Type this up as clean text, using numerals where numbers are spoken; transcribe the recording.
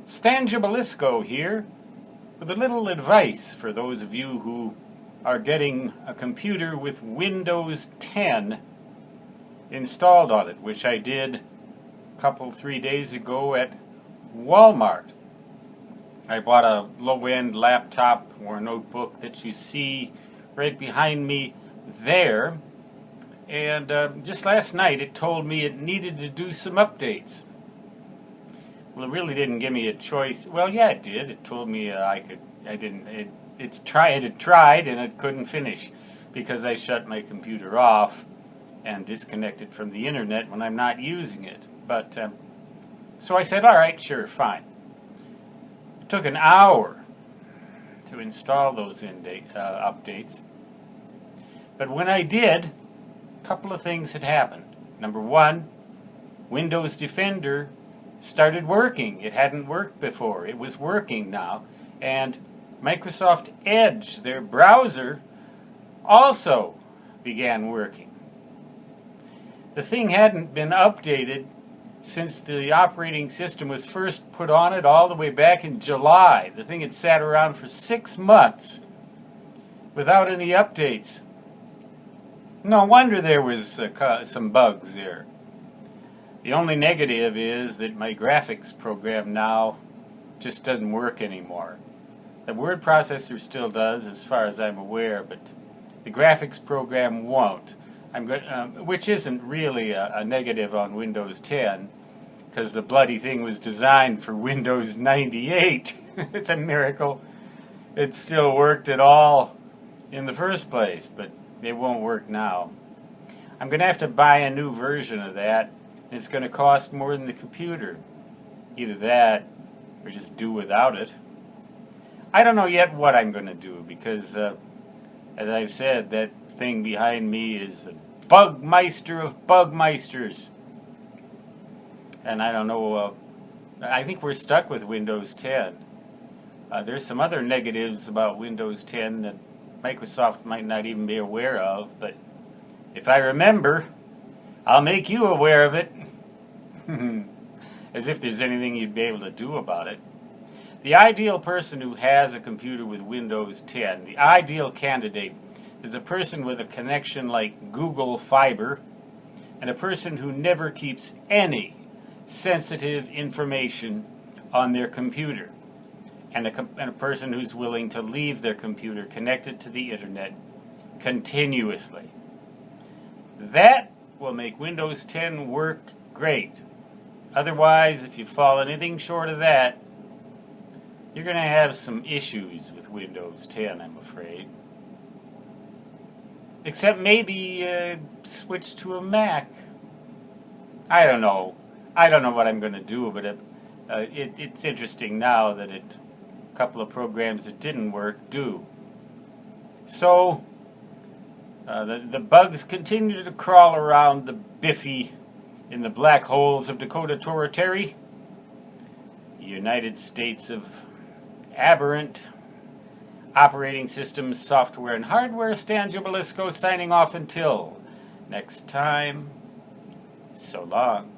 Stan Gibilisco here with a little advice for those of you who are getting a computer with Windows 10 installed on it, which I did a 3 days ago at Walmart. I bought a low-end laptop or notebook that you see right behind me there, and just last night it told me it needed to do some updates. Well, it really didn't give me a choice. Well, yeah, it did. It told me it had tried and it couldn't finish because I shut my computer off and disconnected from the internet when I'm not using it. But so I said, all right, sure, fine. It took an hour to install those updates. But when I did, a couple of things had happened. Number one, Windows Defender started working. It hadn't worked before. It was working now. And Microsoft Edge, their browser, also began working. The thing hadn't been updated since the operating system was first put on it all the way back in July. The thing had sat around for 6 months without any updates. No wonder there was some bugs there. The only negative is that my graphics program now just doesn't work anymore. The word processor still does, as far as I'm aware, but the graphics program won't. Which isn't really a negative on Windows 10, because the bloody thing was designed for Windows 98. It's a miracle it still worked at all in the first place, but it won't work now. I'm going to have to buy a new version of that. It's going to cost more than the computer. Either that, or just do without it. I don't know yet what I'm going to do, because, as I've said, that thing behind me is the Bugmeister of Bugmeisters. And I don't know, I think we're stuck with Windows 10. There's some other negatives about Windows 10 that Microsoft might not even be aware of, but if I remember, I'll make you aware of it. As if there's anything you'd be able to do about it. The ideal person who has a computer with Windows 10, the ideal candidate, is a person with a connection like Google Fiber, and a person who never keeps any sensitive information on their computer, and a person who's willing to leave their computer connected to the internet continuously. That will make Windows 10 work great. Otherwise, if you fall anything short of that, you're going to have some issues with Windows 10, I'm afraid. Except maybe switch to a Mac. I don't know. I don't know what I'm going to do, but it's interesting now that a couple of programs that didn't work do. So, the bugs continue to crawl around the Biffy in the black holes of Dakota Territory, United States of aberrant operating systems, software, and hardware. Stan Gibilisco signing off until next time. So long.